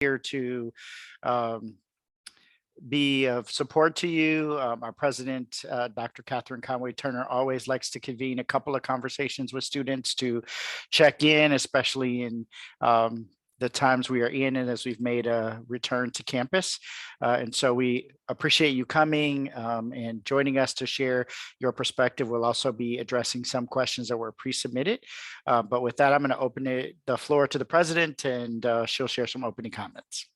here to be of support to you. Our president, Dr. Catherine Conway Turner, always likes to convene a couple of conversations with students to check in, especially in the times we are in and as we've made a return to campus. And so we appreciate you coming and joining us to share your perspective. We'll also be addressing some questions that were pre-submitted. But with that, I'm going to open the floor to the president, and she'll share some opening comments.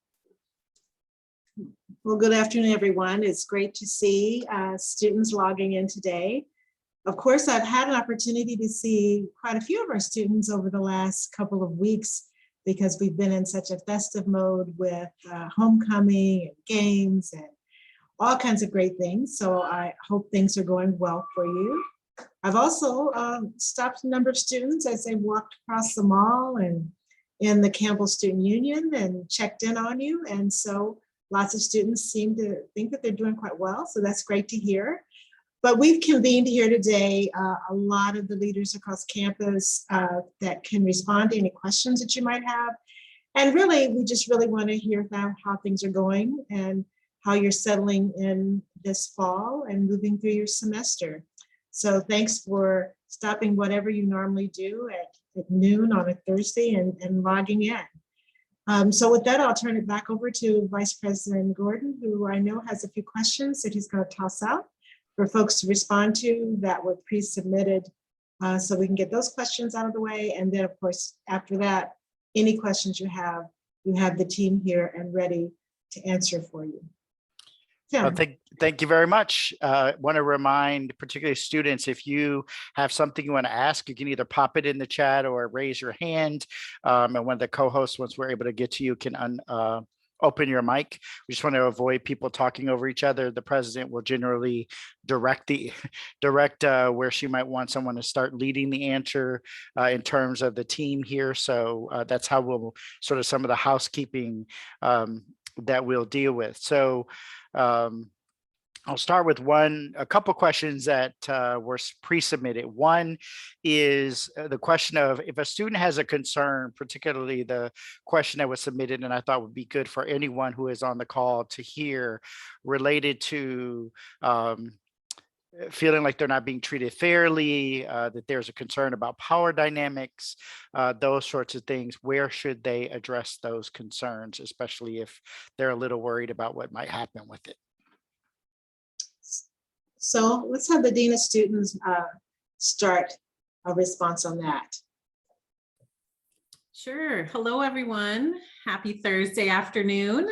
Well, good afternoon, everyone. It's great to see students logging in today. Of course, I've had an opportunity to see quite a few of our students over the last couple of weeks because we've been in such a festive mode with homecoming and games and all kinds of great things. So I hope things are going well for you. I've also stopped a number of students as they walked across the mall and in the Campbell Student Union and checked in on you. And so lots of students seem to think that they're doing quite well, so that's great to hear. But we've convened here today a lot of the leaders across campus that can respond to any questions that you might have. And really, we just really want to hear about how things are going and how you're settling in this fall and moving through your semester. So thanks for stopping whatever you normally do at noon on a Thursday and logging in. So with that, I'll turn it back over to Vice President Gordon, who I know has a few questions that he's going to toss out for folks to respond to that were pre-submitted, so we can get those questions out of the way. And then, of course, after that, any questions you have the team here and ready to answer for you. Well, thank you very much. Want to remind particularly students, if you have something you want to ask, you can either pop it in the chat or raise your hand. And one of the co-hosts, once we're able to get to you, can open your mic. We just want to avoid people talking over each other. The president will generally direct where she might want someone to start leading the answer in terms of the team here. So that's how we'll sort of some of the housekeeping that we'll deal with. So I'll start with a couple questions that were pre-submitted. One is the question of if a student has a concern, particularly the question that was submitted, and I thought would be good for anyone who is on the call to hear, related to feeling like they're not being treated fairly, that there's a concern about power dynamics, those sorts of things. Where should they address those concerns, especially if they're a little worried about what might happen with it? So let's have the Dean of Students start a response on that. Sure. Hello, everyone. Happy Thursday afternoon.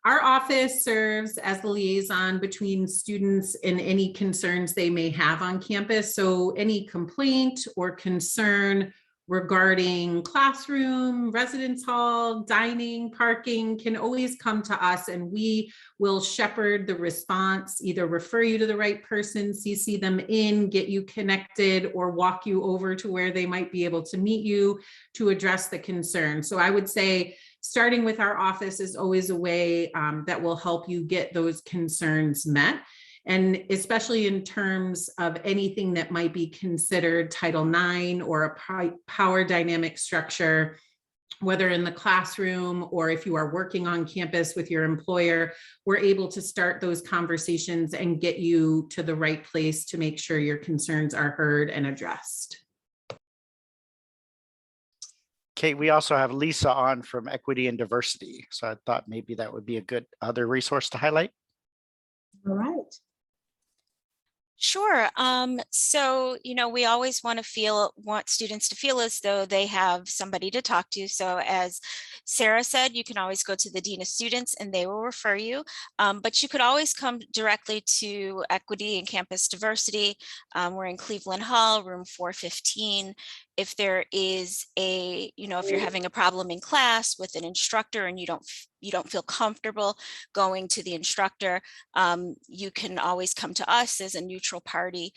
Our office serves as the liaison between students and any concerns they may have on campus. So any complaint or concern regarding classroom, residence hall, dining, parking can always come to us, and we will shepherd the response, either refer you to the right person, CC them in, get you connected, or walk you over to where they might be able to meet you to address the concern. So I would say starting with our office is always a way that will help you get those concerns met. And especially in terms of anything that might be considered Title IX or a power dynamic structure, whether in the classroom or if you are working on campus with your employer, we're able to start those conversations and get you to the right place to make sure your concerns are heard and addressed. Kate, we also have Lisa on from Equity and Diversity. So I thought maybe that would be a good other resource to highlight. All right. Sure. So, we always want students to feel as though they have somebody to talk to. So as Sarah said, you can always go to the Dean of Students and they will refer you. But you could always come directly to Equity and Campus Diversity. We're in Cleveland Hall, room 415. If there is if you're having a problem in class with an instructor and you don't feel comfortable going to the instructor, you can always come to us as a neutral party.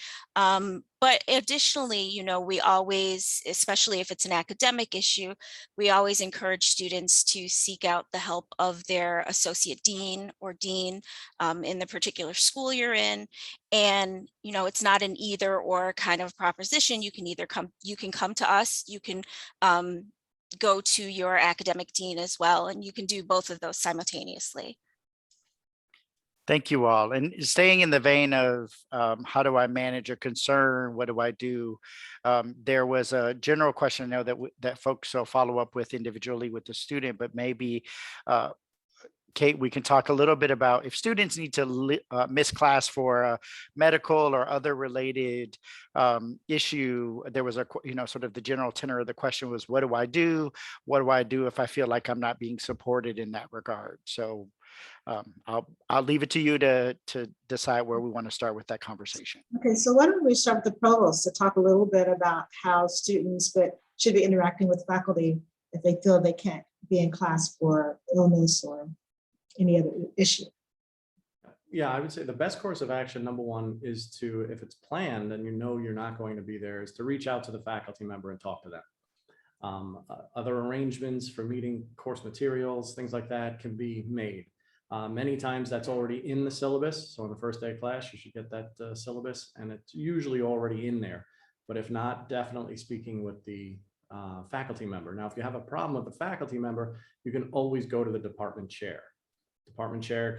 But additionally, we always, especially if it's an academic issue, we always encourage students to seek out the help of their associate dean or dean in the particular school you're in. And, it's not an either or kind of proposition. You can come to us, you can go to your academic dean as well. And you can do both of those simultaneously. Thank you all. And staying in the vein of how do I manage a concern? What do I do? There was a general question I know that that folks will follow up with individually with the student, but maybe Kate, we can talk a little bit about if students need to miss class for a medical or other related issue. There was a, sort of the general tenor of the question was, what do I do? What do I do if I feel like I'm not being supported in that regard? So I'll leave it to you to decide where we want to start with that conversation. Okay, so why don't we start with the provost to talk a little bit about how students should be interacting with faculty if they feel they can't be in class for illness or any other issue. Yeah, I would say the best course of action, number one, is to, if it's planned and you know you're not going to be there, is to reach out to the faculty member and talk to them. Other arrangements for meeting course materials, things like that can be made. Many times that's already in the syllabus. So on the first day of class, you should get that syllabus, and it's usually already in there. But if not, definitely speaking with the faculty member. Now, if you have a problem with the faculty member, you can always go to the department chair. Department chair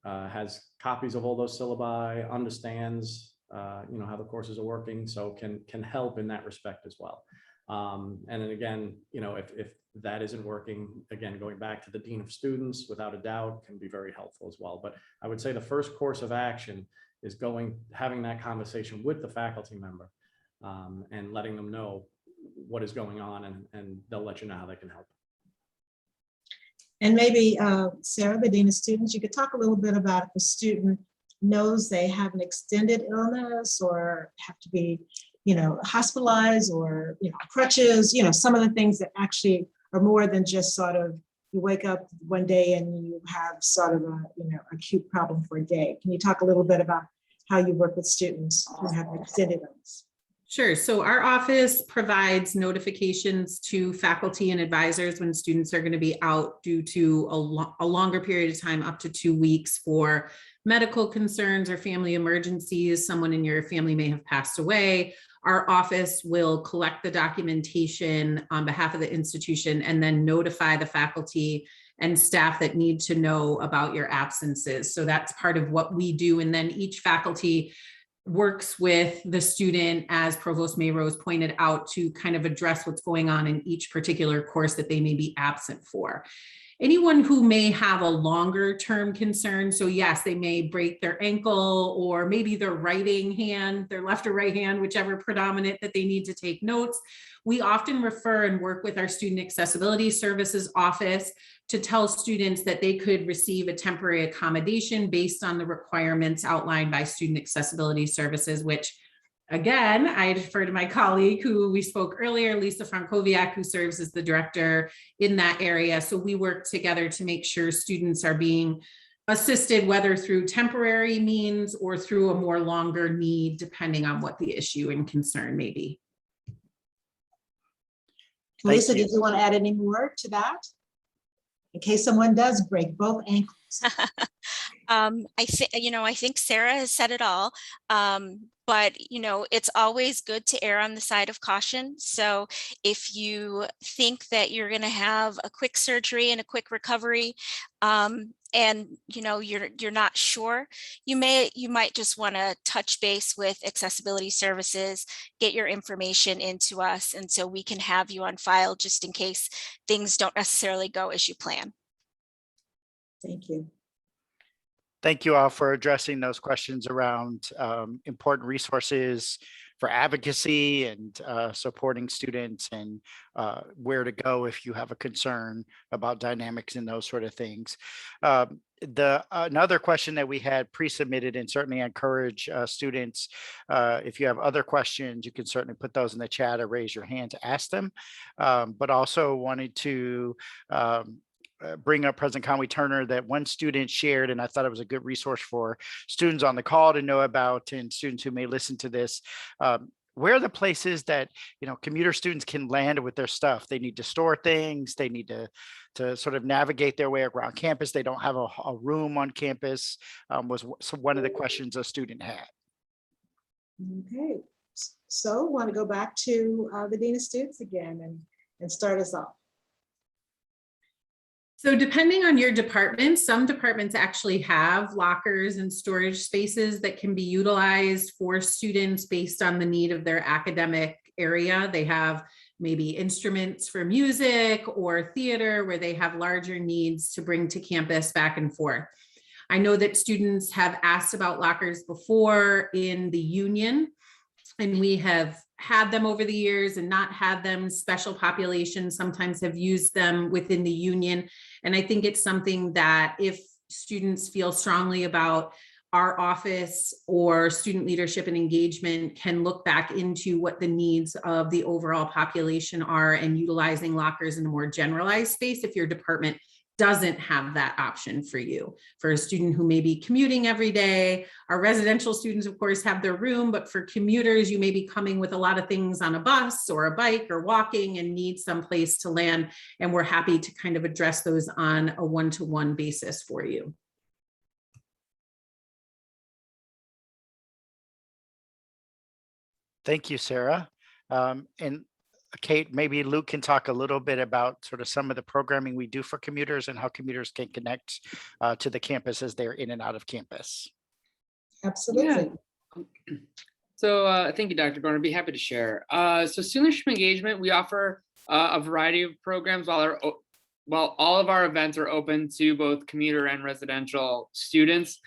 has copies of all those syllabi, understands how the courses are working, so can help in that respect as well. And then again, if that isn't working, again, going back to the dean of students, without a doubt, can be very helpful as well. But I would say the first course of action is having that conversation with the faculty member and letting them know what is going on, and they'll let you know how they can help. And maybe Sarah, the dean of students, you could talk a little bit about if a student knows they have an extended illness or have to be, hospitalized or, crutches, some of the things that actually are more than just sort of you wake up one day and you have sort of a, acute problem for a day. Can you talk a little bit about how you work with students who have an extended illness? Sure. So our office provides notifications to faculty and advisors when students are going to be out due to a longer period of time, up to 2 weeks, for medical concerns or family emergencies. Someone in your family may have passed away. Our office will collect the documentation on behalf of the institution and then notify the faculty and staff that need to know about your absences. So that's part of what we do. And then each faculty works with the student, as Provost Mayrose pointed out, to kind of address what's going on in each particular course that they may be absent for. Anyone who may have a longer term concern, so yes, they may break their ankle or maybe their writing hand, their left or right hand, whichever predominant, that they need to take notes. We often refer and work with our Student Accessibility Services office to tell students that they could receive a temporary accommodation based on the requirements outlined by Student Accessibility Services, which, again, I defer to my colleague who we spoke earlier, Lisa Frankowiak, who serves as the director in that area. So we work together to make sure students are being assisted, whether through temporary means or through a more longer need, depending on what the issue and concern may be. Lisa, did you want to add any more to that? In case someone does break both ankles. I think Sarah has said it all. But, it's always good to err on the side of caution. So if you think that you're going to have a quick surgery and a quick recovery, and you're not sure, you might just want to touch base with accessibility services, get your information into us, and so we can have you on file just in case things don't necessarily go as you plan. Thank you. Thank you all for addressing those questions around important resources for advocacy and supporting students, and where to go if you have a concern about dynamics and those sort of things. Another question that we had pre-submitted, and certainly encourage students, if you have other questions, you can certainly put those in the chat or raise your hand to ask them, but also wanted to bring up President Conway Turner, that one student shared, and I thought it was a good resource for students on the call to know about, and students who may listen to this. Where are the places that commuter students can land with their stuff? They need to store things. They need to sort of navigate their way around campus. They don't have a room on campus. Was one of the questions a student had. Okay, so want to go back to the Dean of Students again and start us off. So depending on your department, some departments actually have lockers and storage spaces that can be utilized for students based on the need of their academic area. They have maybe instruments for music or theater where they have larger needs to bring to campus back and forth. I know that students have asked about lockers before in the union, and we have had them over the years and not had them. Special populations sometimes have used them within the union. And I think it's something that if students feel strongly about, our office or student leadership and engagement can look back into what the needs of the overall population are and utilizing lockers in a more generalized space if your department doesn't have that option for you. For a student who may be commuting every day, our residential students, of course, have their room, but for commuters, you may be coming with a lot of things on a bus or a bike or walking and need some place to land. And we're happy to kind of address those on a one-to-one basis for you. Thank you, Sarah. And Kate, maybe Luke can talk a little bit about sort of some of the programming we do for commuters and how commuters can connect to the campus as they're in and out of campus. Absolutely. Yeah. So thank you, Dr. Gorn. I'd be happy to share. So student leadership engagement, we offer a variety of programs while all of our events are open to both commuter and residential students.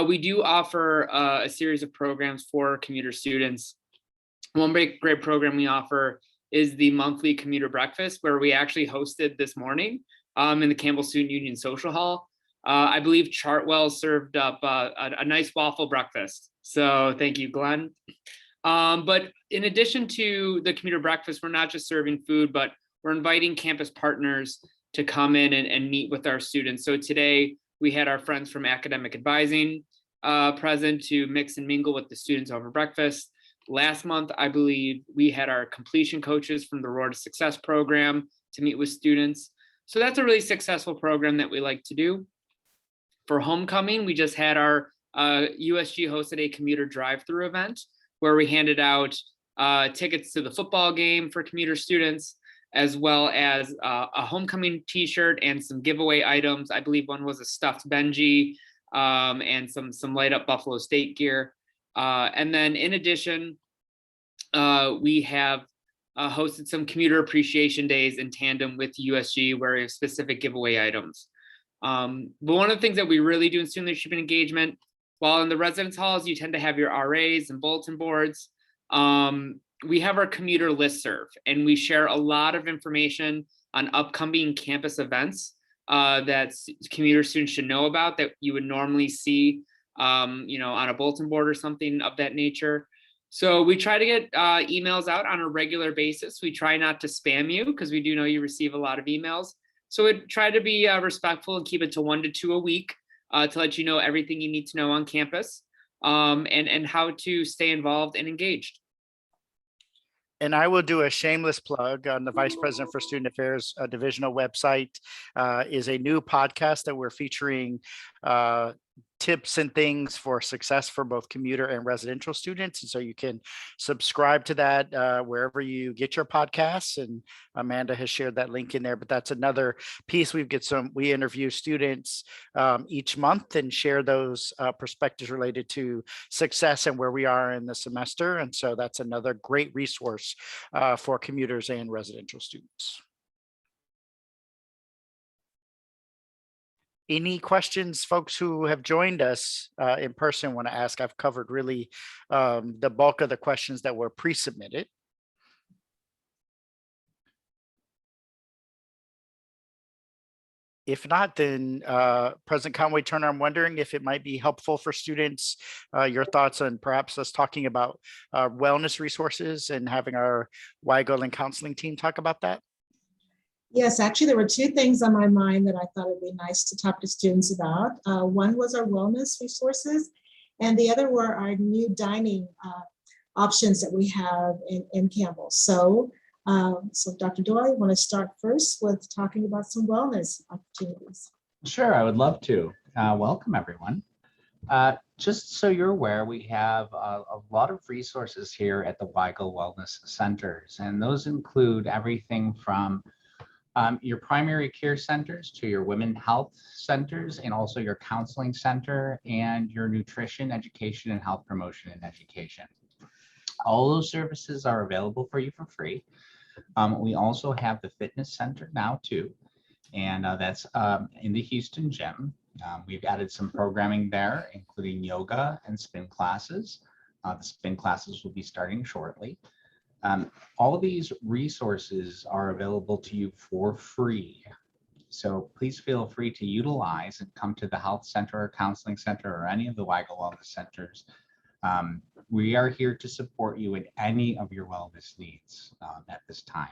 We do offer a series of programs for commuter students. One great program we offer is the monthly commuter breakfast, where we actually hosted this morning in the Campbell Student Union Social Hall. I believe Chartwell served up a nice waffle breakfast. So thank you, Glenn. But in addition to the commuter breakfast, we're not just serving food, but we're inviting campus partners to come in and meet with our students. So today we had our friends from academic advising present to mix and mingle with the students over breakfast. Last month, I believe we had our completion coaches from the Road to Success program to meet with students. So that's a really successful program that we like to do. For homecoming, we just had our USG hosted a commuter drive-through event where we handed out tickets to the football game for commuter students, as well as a homecoming t-shirt and some giveaway items. I believe one was a stuffed Benji and some light up Buffalo State gear. And then in addition, we have hosted some commuter appreciation days in tandem with USG where we have specific giveaway items. But one of the things that we really do in student leadership and engagement, while in the residence halls, you tend to have your RAs and bulletin boards. We have our commuter listserv, and we share a lot of information on upcoming campus events that commuter students should know about that you would normally see on a bulletin board or something of that nature. So we try to get emails out on a regular basis. We try not to spam you because we do know you receive a lot of emails. So we try to be respectful and keep it to 1 to 2 a week to let you know everything you need to know on campus and how to stay involved and engaged. And I will do a shameless plug on the Vice President for Student Affairs Divisional website is a new podcast that we're featuring tips and things for success for both commuter and residential students. And so you can subscribe to that wherever you get your podcasts. And Amanda has shared that link in there, but that's another piece. We interview students each month and share those perspectives related to success and where we are in the semester. And so that's another great resource for commuters and residential students. Any questions folks who have joined us in person want to ask? I've covered really the bulk of the questions that were pre-submitted. If not, then President Conway-Turner, I'm wondering if it might be helpful for students, your thoughts on perhaps us talking about wellness resources and having our Weigel and counseling team talk about that. Yes, actually, there were 2 things on my mind that I thought would be nice to talk to students about. One was our wellness resources, and the other were our new dining options that we have in Campbell. So Dr. Doyle, you want to start first with talking about some wellness opportunities? Sure, I would love to. Welcome, everyone. Just so you're aware, we have a lot of resources here at the Weigel Wellness Centers, and those include everything from Your primary care centers to your women health centers and also your counseling center and your nutrition, education, and health promotion and education. All those services are available for you for free. We also have the fitness center now too, and that's in the Houston gym. We've added some programming there, including yoga and spin classes. The spin classes will be starting shortly. All of these resources are available to you for free. So please feel free to utilize and come to the health center or counseling center or any of the Weigel Wellness Centers. We are here to support you in any of your wellness needs at this time.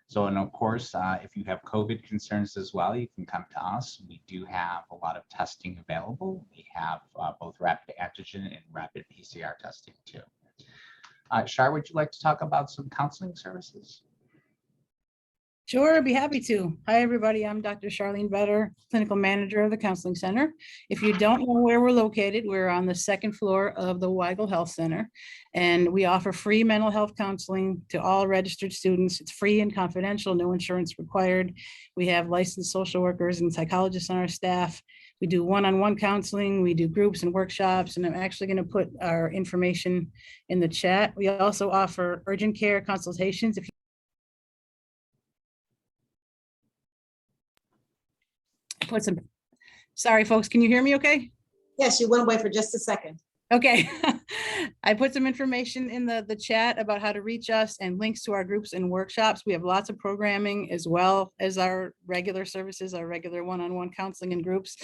So, and of course, if you have COVID concerns as well, you can come to us. We do have a lot of testing available. We have both rapid antigen and rapid PCR testing too. Shar, would you like to talk about some counseling services? Sure, I'd be happy to. Hi, everybody. I'm Dr. Charlene Vetter, Clinical Manager of the Counseling Center. If you don't know where we're located, we're on the second floor of the Weigel Health Center, and we offer free mental health counseling to all registered students. It's free and confidential, no insurance required. We have licensed social workers and psychologists on our staff. We do one-on-one counseling, we do groups and workshops, and I'm actually going to put our information in the chat. We also offer urgent care consultations. Sorry, folks, can you hear me okay? Yes, you went away for just a second. Okay. I put some information in the chat about how to reach us and links to our groups and workshops. We have lots of programming as well as our regular services, our regular one-on-one counseling and groups.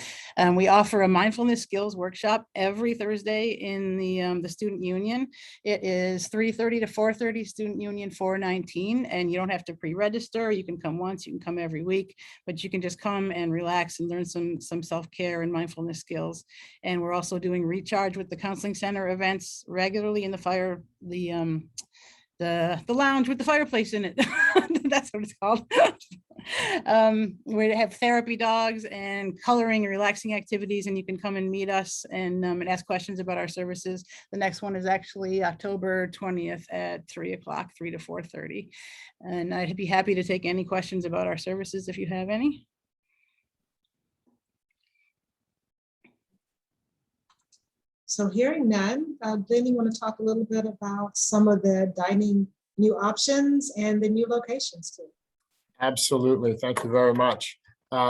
We offer a mindfulness skills workshop every Thursday in the student union. It is 3:30 to 4:30, student union 419, and you don't have to pre-register. You can come once, you can come every week, but you can just come and relax and learn some self-care and mindfulness skills. And we're also doing recharge with the counseling center events regularly in the lounge with the fireplace in it. That's what it's called. We have therapy dogs and coloring and relaxing activities, and you can come and meet us and ask questions about our services. The next one is actually October 20th at 3 o'clock, 3 to 4:30. And I'd be happy to take any questions about our services if you have any. So hearing none, then you want to talk a little bit about some of the dining new options and the new locations too. Absolutely. Thank you very much.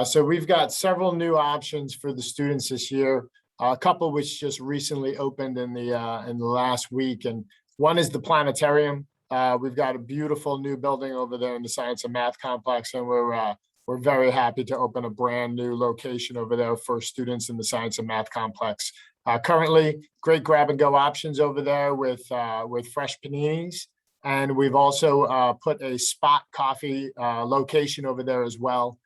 So we've got several new options for the students this year, a couple which just recently opened in the last week. And one is the planetarium. We've got a beautiful new building over there in the Science and Math Complex, and we're very happy to open a brand new location over there for students in the Science and Math Complex. Currently, great grab and go options over there with fresh paninis. And we've also put a Spot Coffee location over there as well.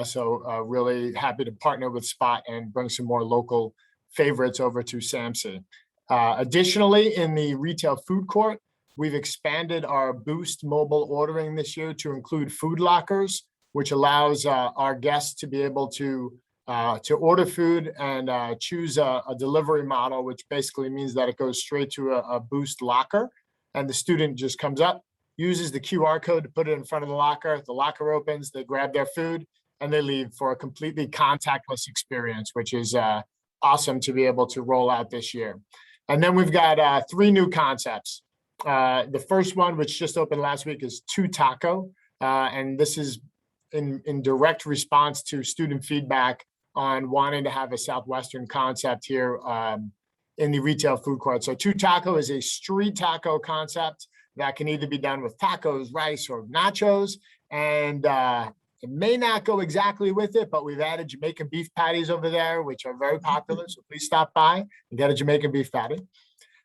So really happy to partner with Spot and bring some more local favorites over to SAMC. Additionally, in the retail food court, we've expanded our Boost mobile ordering this year to include food lockers, which allows our guests to be able to order food and choose a delivery model, which basically means that it goes straight to a Boost locker. And the student just comes up, uses the QR code to put it in front of the locker opens, they grab their food, and they leave for a completely contactless experience, which is awesome to be able to roll out this year. And then we've got 3 new concepts. The first one, which just opened last week, is 2 Taco. And this is in direct response to student feedback on wanting to have a Southwestern concept here in the retail food court. So 2 Taco is a street taco concept that can either be done with tacos, rice, or nachos. And it may not go exactly with it, but we've added Jamaican beef patties over there, which are very popular. So please stop by and get a Jamaican beef patty.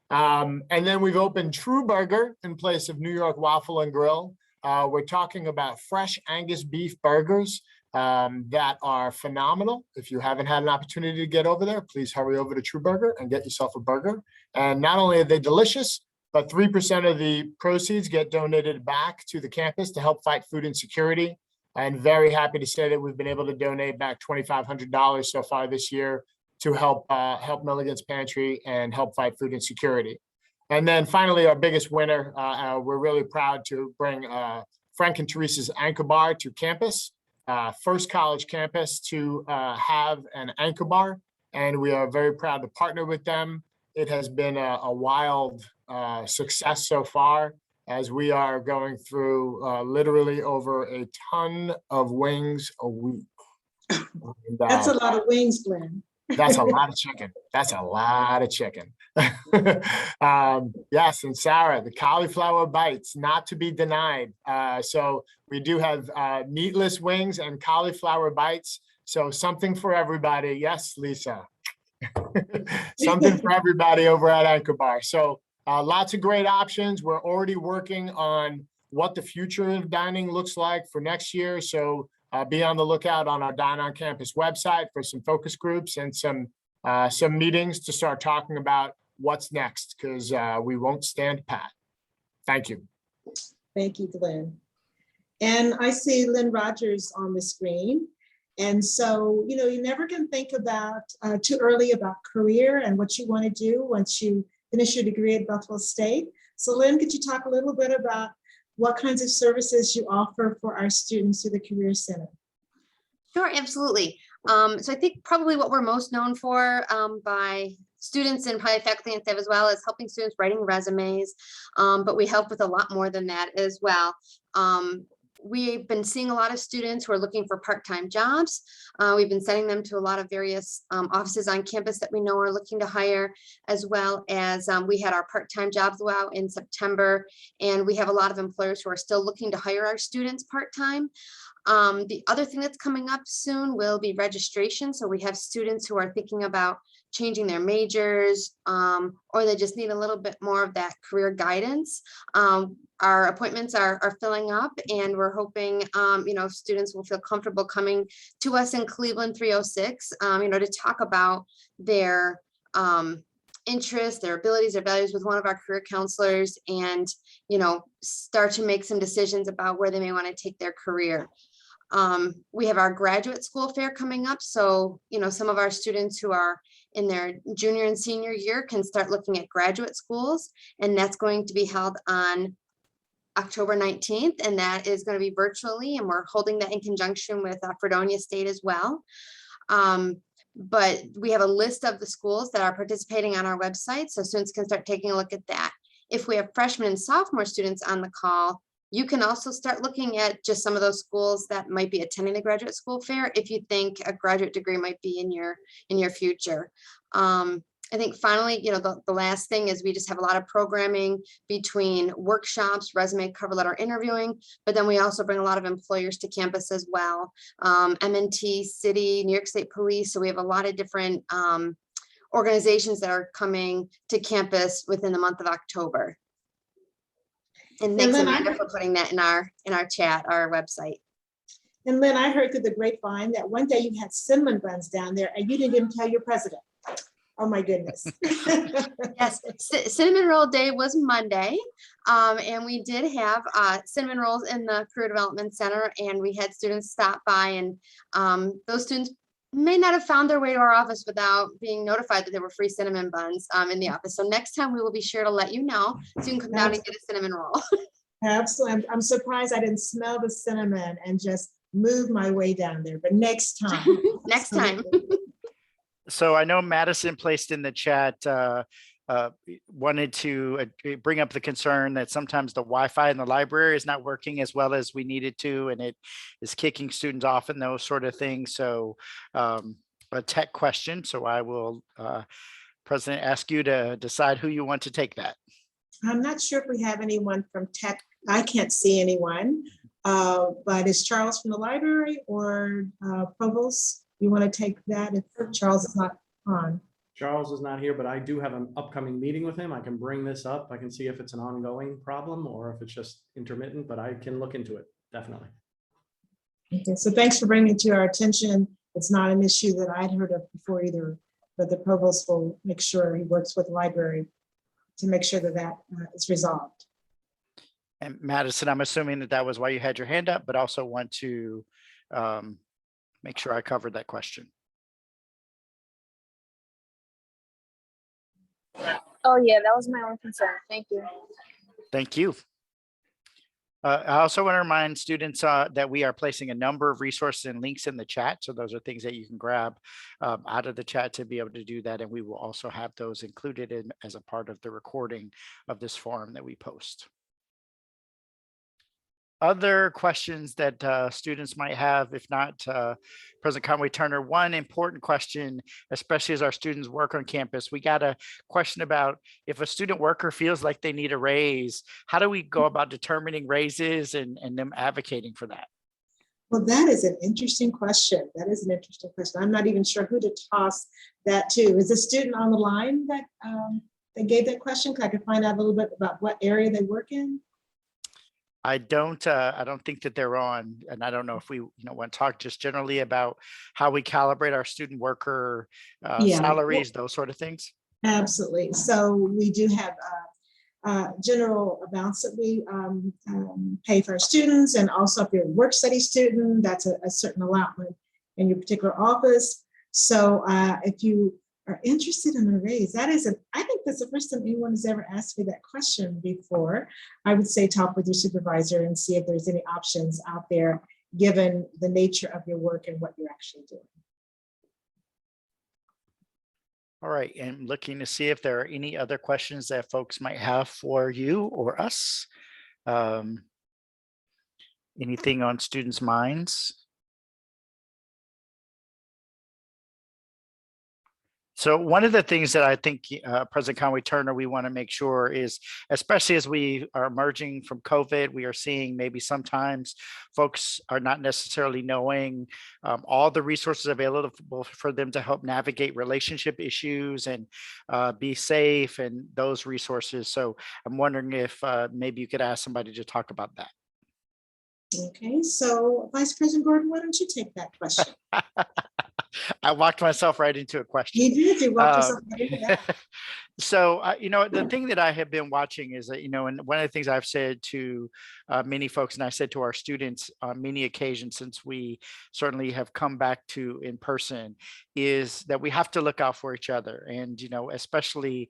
And then we've opened True Burger in place of New York Waffle and Grill. We're talking about fresh Angus beef burgers that are phenomenal. If you haven't had an opportunity to get over there, please hurry over to True Burger and get yourself a burger. And not only are they delicious, but 3% of the proceeds get donated back to the campus to help fight food insecurity. I'm very happy to say that we've been able to donate back $2,500 so far this year to help Milligan's Pantry and help fight food insecurity. And then finally, our biggest winner, we're really proud to bring Frank and Teresa's Anchor Bar to campus. first college campus to have an anchor bar, and we are very proud to partner with them. It has been a wild success so far, as we are going through literally over a ton of wings a week. And, That's a lot of wings, Glenn. that's a lot of chicken. That's a lot of chicken. Yes, and Sarah, the cauliflower bites, not to be denied. So we do have meatless wings and cauliflower bites. So something for everybody. Yes, Lisa. Something for everybody over at Anchor Bar. So lots of great options. We're already working on what the future of dining looks like for next year. So be on the lookout on our Dine on Campus website for some focus groups and some meetings to start talking about what's next, because we won't stand pat. Thank you. Thank you, Glenn. And I see Lynn Rogers on the screen. And so, you know, you never can think about too early about career and what you want to do once you finish your degree at Buffalo State. So Lynn, could you talk a little bit about what kinds of services you offer for our students through the Career Center? Sure, absolutely. So I think probably what we're most known for by students and probably faculty and staff as well is helping students writing resumes, but we help with a lot more than that as well. We've been seeing a lot of students who are looking for part-time jobs. We've been sending them to a lot of various offices on campus that we know are looking to hire, as well as we had our part-time jobs go out in September, and we have a lot of employers who are still looking to hire our students part-time. The other thing that's coming up soon will be registration. So we have students who are thinking about changing their majors, or they just need a little bit more of that career guidance. Our appointments are filling up, and we're hoping, you know, students will feel comfortable coming to us in Cleveland 306, you know, to talk about their interests, their abilities, their values with one of our career counselors, and, you know, start to make some decisions about where they may want to take their career. We have our graduate school fair coming up. So, you know, some of our students who are in their junior and senior year can start looking at graduate schools, and that's going to be held on October 19th, and that is going to be virtually, and we're holding that in conjunction with Fredonia State as well. But we have a list of the schools that are participating on our website, so students can start taking a look at that. If we have freshman and sophomore students on the call, you can also start looking at just some of those schools that might be attending the graduate school fair if you think a graduate degree might be in your future. I think finally, you know, the last thing is we just have a lot of programming between workshops, resume, cover letter, interviewing, but then we also bring a lot of employers to campus as well. MNT, City, New York State Police. So we have a lot of different organizations that are coming to campus within the month of October. And thanks, Amanda, for putting that in our chat, our website. And Lynn, I heard through the grapevine that one day you had cinnamon buns down there and you didn't even tell your president. Oh my goodness. Yes, Cinnamon Roll Day was Monday. And we did have cinnamon rolls in the Career Development Center, and we had students stop by, and those students may not have found their way to our office without being notified that there were free cinnamon buns in the office. So next time we will be sure to let you know, so you can come down and get a cinnamon roll. Absolutely. I'm surprised I didn't smell the cinnamon and just move my way down there, but next time. Next time. So I know Madison placed in the chat, wanted to bring up the concern that sometimes the Wi-Fi in the library is not working as well as we need it to, and it is kicking students off and those sort of things. So a tech question. So I will, President, ask you to decide who you want to take that. I'm not sure if we have anyone from tech. I can't see anyone, but is Charles from the library or Provost? You want to take that if Charles is not on? Charles is not here, but I do have an upcoming meeting with him. I can bring this up. I can see if it's an ongoing problem or if it's just intermittent, but I can look into it, definitely. Okay, so thanks for bringing it to our attention. It's not an issue that I'd heard of before either, but the provost will make sure he works with the library to make sure that that is resolved. And Madison, I'm assuming that was why you had your hand up, but also want to make sure I covered that question. Oh yeah, that was my own concern. Thank you. Thank you. I also want to remind students that we are placing a number of resources and links in the chat. So those are things that you can grab out of the chat to be able to do that. And we will also have those included in as a part of the recording of this forum that we post. Other questions that students might have, if not, President Conway-Turner, one important question, especially as our students work on campus, we got a question about if a student worker feels like they need a raise, how do we go about determining raises and them advocating for that? Well, that is an interesting question. That is an interesting question. I'm not even sure who to toss that to. Is the student on the line that gave that question? Because I could find out a little bit about what area they work in. I don't think that they're on, and I don't know if we want to talk just generally about how we calibrate our student worker salaries, those sort of things. Absolutely. So we do have general amounts that we pay for our students, and also if you're a work study student, that's a certain allotment in your particular office. So if you are interested in a raise, I think that's the first time anyone has ever asked me that question before. I would say talk with your supervisor and see if there's any options out there, given the nature of your work and what you're actually doing. All right, and looking to see if there are any other questions that folks might have for you or us. Anything on students' minds? So one of the things that I think, President Conway-Turner, we want to make sure is, especially as we are emerging from COVID, we are seeing maybe sometimes folks are not necessarily knowing all the resources available for them to help navigate relationship issues and be safe and those resources. So I'm wondering if maybe you could ask somebody to talk about that. Okay, so Vice President Gordon, why don't you take that question? I walked myself right into a question. You did, you walked yourself right into that. So, the thing that I have been watching is that, and one of the things I've said to many folks, and I said to our students on many occasions since we certainly have come back to in person, is that we have to look out for each other. And, especially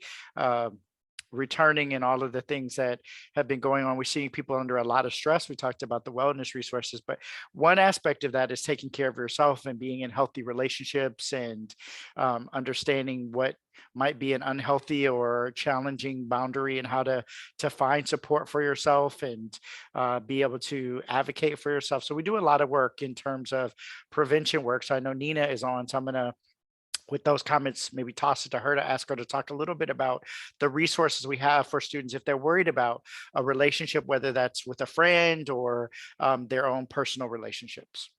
returning and all of the things that have been going on. We're seeing people under a lot of stress. We talked about the wellness resources, but one aspect of that is taking care of yourself and being in healthy relationships and understanding what might be an unhealthy or challenging boundary and how to find support for yourself and be able to advocate for yourself. So we do a lot of work in terms of prevention work. So I know Nina is on, so I'm going to, with those comments, maybe toss it to her to ask her to talk a little bit about the resources we have for students if they're worried about a relationship, whether that's with a friend or their own personal relationships.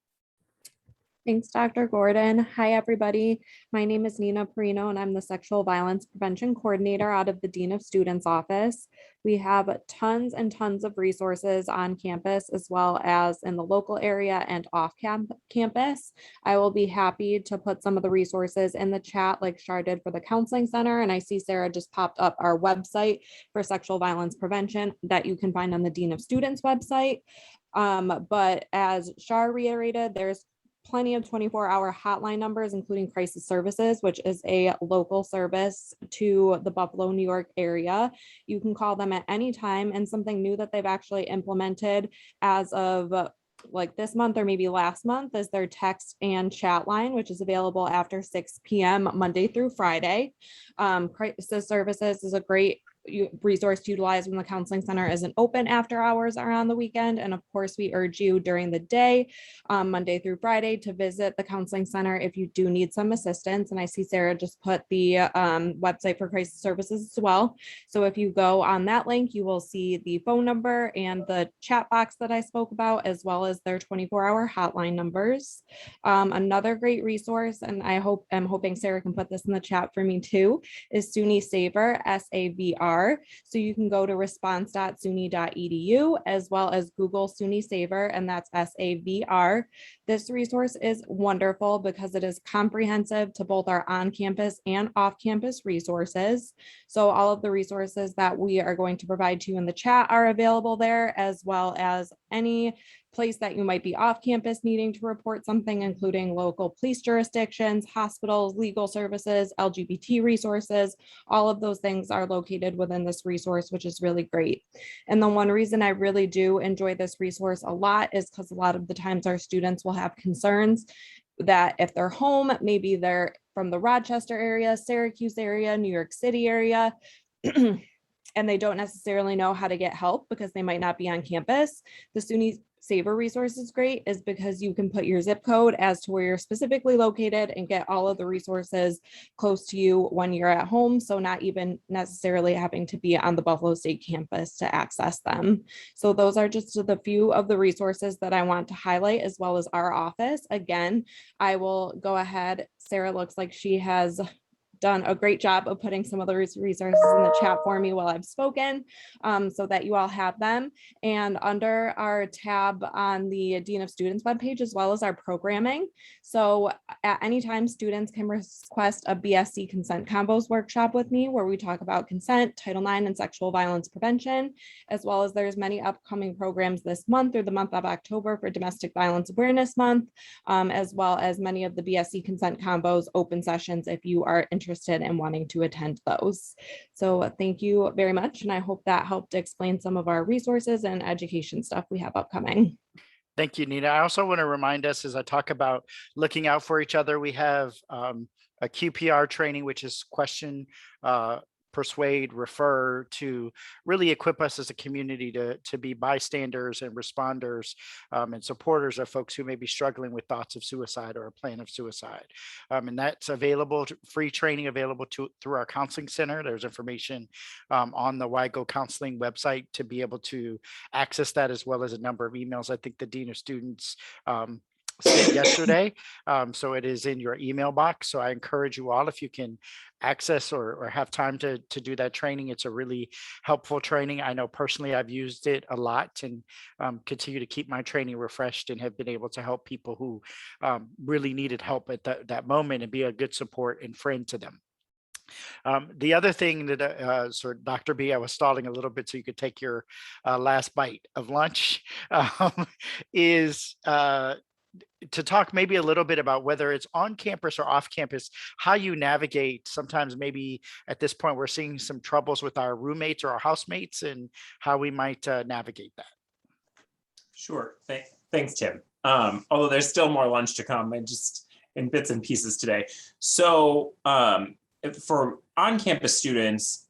Thanks, Dr. Gordon. Hi, everybody. My name is Nina Perino, and I'm the Sexual Violence Prevention Coordinator out of the Dean of Students office. We have tons and tons of resources on campus, as well as in the local area and off campus. I will be happy to put some of the resources in the chat like Shar did for the Counseling Center. And I see Sarah just popped up our website for sexual violence prevention that you can find on the Dean of Students website. But as Shar reiterated, there's plenty of 24-hour hotline numbers, including crisis services, which is a local service to the Buffalo, New York area. You can call them at any time, and something new that they've actually implemented as of like this month or maybe last month is their text and chat line, which is available after 6 p.m. Monday through Friday. Crisis services is a great resource to utilize when the counseling center isn't open after hours or on the weekend. And of course, we urge you during the day, Monday through Friday, to visit the counseling center if you do need some assistance. And I see Sarah just put the website for crisis services as well. So if you go on that link, you will see the phone number and the chat box that I spoke about, as well as their 24-hour hotline numbers. Another great resource, and I'm hoping Sarah can put this in the chat for me too, is SUNY Saver, SAVR. So you can go to response.suny.edu as well as Google SUNY Saver, and that's SAVR. This resource is wonderful because it is comprehensive to both our on-campus and off-campus resources. So all of the resources that we are going to provide to you in the chat are available there, as well as any place that you might be off campus needing to report something, including local police jurisdictions, hospitals, legal services, LGBT resources. All of those things are located within this resource, which is really great. And the one reason I really do enjoy this resource a lot is because a lot of the times our students will have concerns that if they're home, maybe they're from the Rochester area, Syracuse area, New York City area, and they don't necessarily know how to get help because they might not be on campus. The SUNY Saver resource is great is because you can put your zip code as to where you're specifically located and get all of the resources close to you when you're at home. So not even necessarily having to be on the Buffalo State campus to access them. So those are just the few of the resources that I want to highlight, as well as our office. Again, I will go ahead. Sarah looks like she has done a great job of putting some of the resources in the chat for me while I've spoken, so that you all have them. And under our tab on the Dean of Students webpage, as well as our programming. So at any time, students can request a BSc consent combos workshop with me, where we talk about consent, Title IX, and sexual violence prevention, as well as there's many upcoming programs this month or the month of October for Domestic Violence Awareness Month, as well as many of the BSc consent combos open sessions if you are interested in wanting to attend those. So thank you very much. And I hope that helped explain some of our resources and education stuff we have upcoming. Thank you, Nina. I also want to remind us, as I talk about looking out for each other, we have a QPR training, which is question, persuade, refer, to really equip us as a community to be bystanders and responders and supporters of folks who may be struggling with thoughts of suicide or a plan of suicide. And that's available, free training available through our counseling center. There's information on the WIGO counseling website to be able to access that, as well as a number of emails. I think the Dean of Students sent yesterday. So it is in your email box. So I encourage you all, if you can access or have time to do that training. It's a really helpful training. I know personally I've used it a lot and continue to keep my training refreshed, and have been able to help people who really needed help at that moment, and be a good support and friend to them. The other thing that, so Dr. B, I was stalling a little bit so you could take your last bite of lunch, is to talk maybe a little bit about whether it's on campus or off campus, how you navigate. Sometimes maybe at this point, we're seeing some troubles with our roommates or our housemates, and how we might navigate that. Sure. Thanks, Tim. Although there's still more lunch to come, and just in bits and pieces today. So for on-campus students,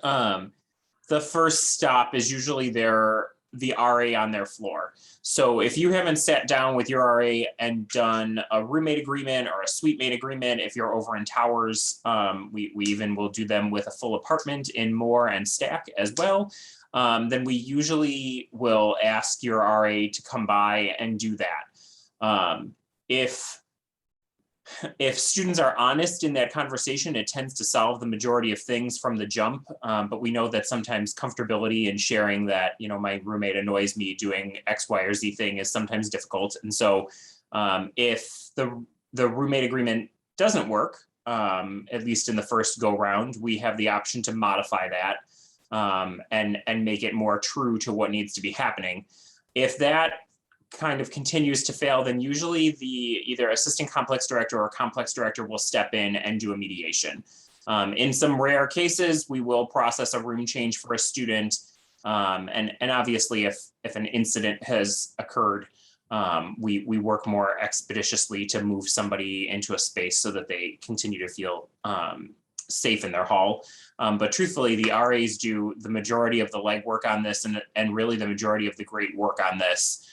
the first stop is usually the RA on their floor. So if you haven't sat down with your RA and done a roommate agreement or a suite mate agreement, if you're over in towers, we even will do them with a full apartment in Moore and Stack as well, then we usually will ask your RA to come by and do that. If students are honest in that conversation, it tends to solve the majority of things from the jump. But we know that sometimes comfortability in sharing that, my roommate annoys me doing X, Y, or Z thing is sometimes difficult. And so if the roommate agreement doesn't work, at least in the first go round, we have the option to modify that and make it more true to what needs to be happening. If that kind of continues to fail, then usually the either assistant complex director or complex director will step in and do a mediation. In some rare cases, we will process a room change for a student. And obviously if an incident has occurred, we work more expeditiously to move somebody into a space so that they continue to feel safe in their hall. But truthfully, the RAs do the majority of the legwork on this, and really the majority of the great work on this,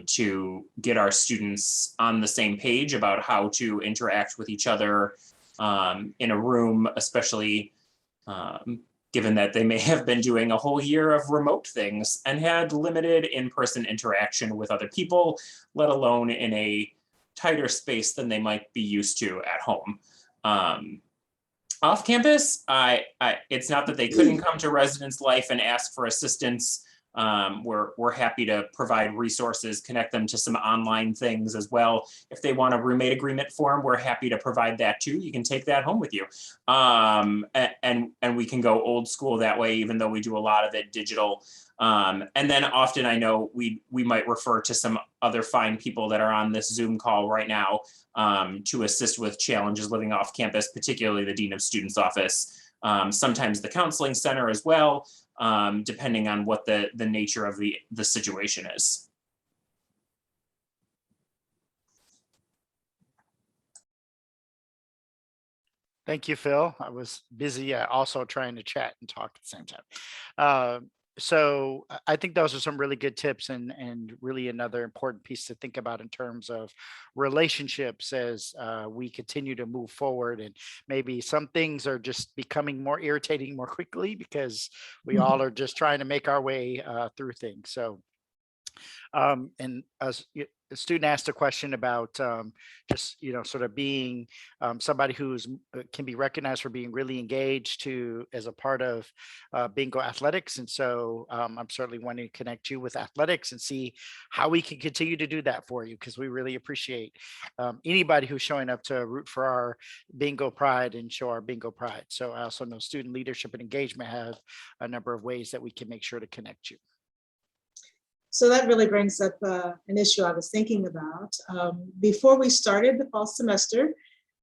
to get our students on the same page about how to interact with each other in a room, especially given that they may have been doing a whole year of remote things and had limited in-person interaction with other people, let alone in a tighter space than they might be used to at home. Off campus, it's not that they couldn't come to residence life and ask for assistance We're happy to provide resources, connect them to some online things as well. If they want a roommate agreement form, we're happy to provide that too. You can take that home with you. And we can go old school that way, even though we do a lot of it digital. And then often I know we might refer to some other fine people that are on this Zoom call right now to assist with challenges living off campus, particularly the Dean of Students office, sometimes the counseling center as well, depending on what the nature of the situation is. Thank you, Phil. I was busy also trying to chat and talk at the same time. So I think those are some really good tips and really another important piece to think about in terms of relationships as we continue to move forward. And maybe some things are just becoming more irritating more quickly because we all are just trying to make our way through things. So and as a student asked a question about just, sort of being somebody who's can be recognized for being really engaged as a part of bingo athletics. And so I'm certainly wanting to connect you with athletics and see how we can continue to do that for you, because we really appreciate anybody who's showing up to root for our bingo pride and show our bingo pride. So I also know student leadership and engagement have a number of ways that we can make sure to connect you. So that really brings up an issue I was thinking about. Before we started the fall semester,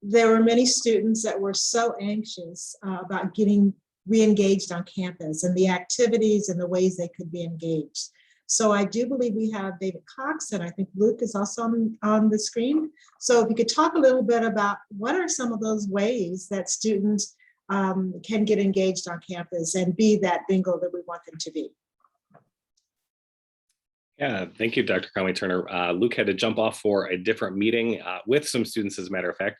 there were many students that were so anxious about getting re-engaged on campus and the activities and the ways they could be engaged. So I do believe we have David Cox, and I think Luke is also on the screen. So if you could talk a little bit about what are some of those ways that students can get engaged on campus and be that bingo that we want them to be. Yeah, thank you, Dr. Conway-Turner. Luke had to jump off for a different meeting with some students, as a matter of fact.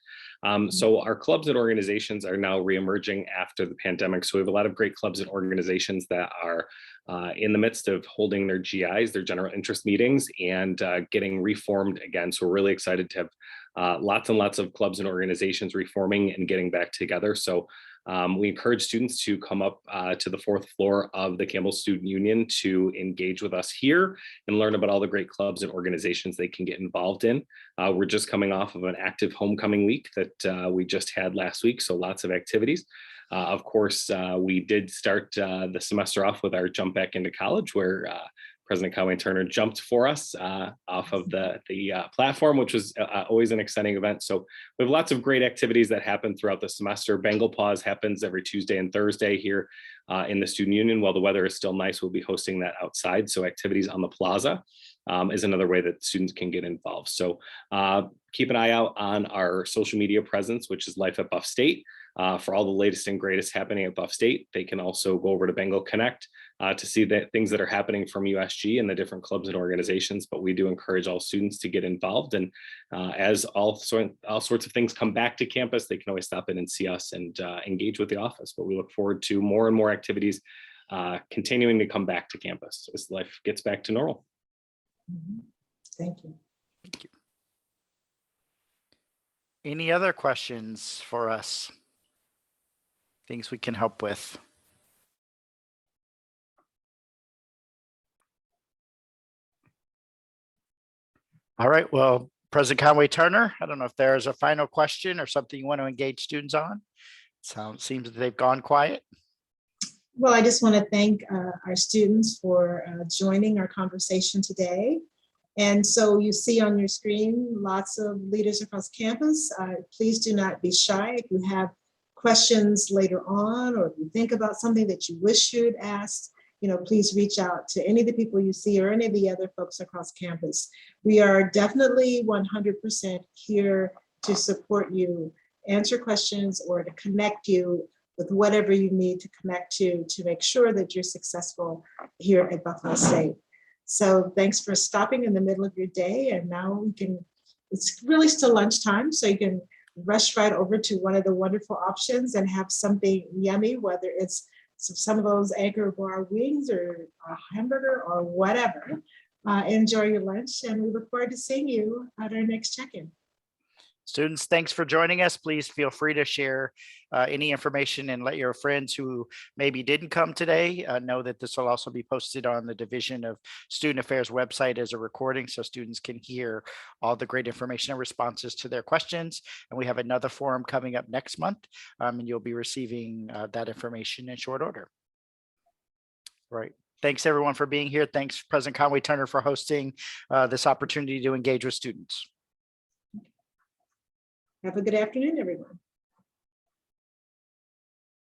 So our clubs and organizations are now reemerging after the pandemic. So we have a lot of great clubs and organizations that are in the midst of holding their GIs, their general interest meetings, and getting reformed again. So we're really excited to have lots and lots of clubs and organizations reforming and getting back together. So we encourage students to come up to the 4th floor of the Campbell Student Union to engage with us here and learn about all the great clubs and organizations they can get involved in. We're just coming off of an active homecoming week that we just had last week, so lots of activities. Of course, we did start the semester off with our jump back into college, where President Conway-Turner jumped for us off of the platform, which was always an exciting event. So we have lots of great activities that happen throughout the semester. Bengal Pause happens every Tuesday and Thursday here in the Student Union. While the weather is still nice, we'll be hosting that outside. So activities on the plaza is another way that students can get involved. So keep an eye out on our social media presence, which is Life at Buff State. For all the latest and greatest happening at Buff State. They can also go over to Bengal Connect to see the things that are happening from USG and the different clubs and organizations. But we do encourage all students to get involved. And as all sorts of things come back to campus, they can always stop in and see us and engage with the office. But we look forward to more and more activities continuing to come back to campus as life gets back to normal. Thank you. Thank you. Any other questions for us? Things we can help with? All right, well, President Conway-Turner, I don't know if there's a final question or something you want to engage students on. Seems that they've gone quiet. Well, I just want to thank our students for joining our conversation today. And so you see on your screen lots of leaders across campus. Please do not be shy. If you have questions later on, or if you think about something that you wish you had asked, please reach out to any of the people you see or any of the other folks across campus. We are definitely 100% here to support you, answer questions, or to connect you with whatever you need to connect to make sure that you're successful here at Buffalo State. So thanks for stopping in the middle of your day. And now it's really still lunchtime, so you can rush right over to one of the wonderful options and have something yummy, whether it's some of those Anchor Bar wings or a hamburger or whatever. Enjoy your lunch, and we look forward to seeing you at our next check-in. Students, thanks for joining us. Please feel free to share any information and let your friends who maybe didn't come today know that this will also be posted on the Division of Student Affairs website as a recording, so students can hear all the great information and responses to their questions. And we have another forum coming up next month, and you'll be receiving that information in short order. Right. Thanks everyone for being here. Thanks President Conway Turner for hosting this opportunity to engage with students. Have a good afternoon, everyone.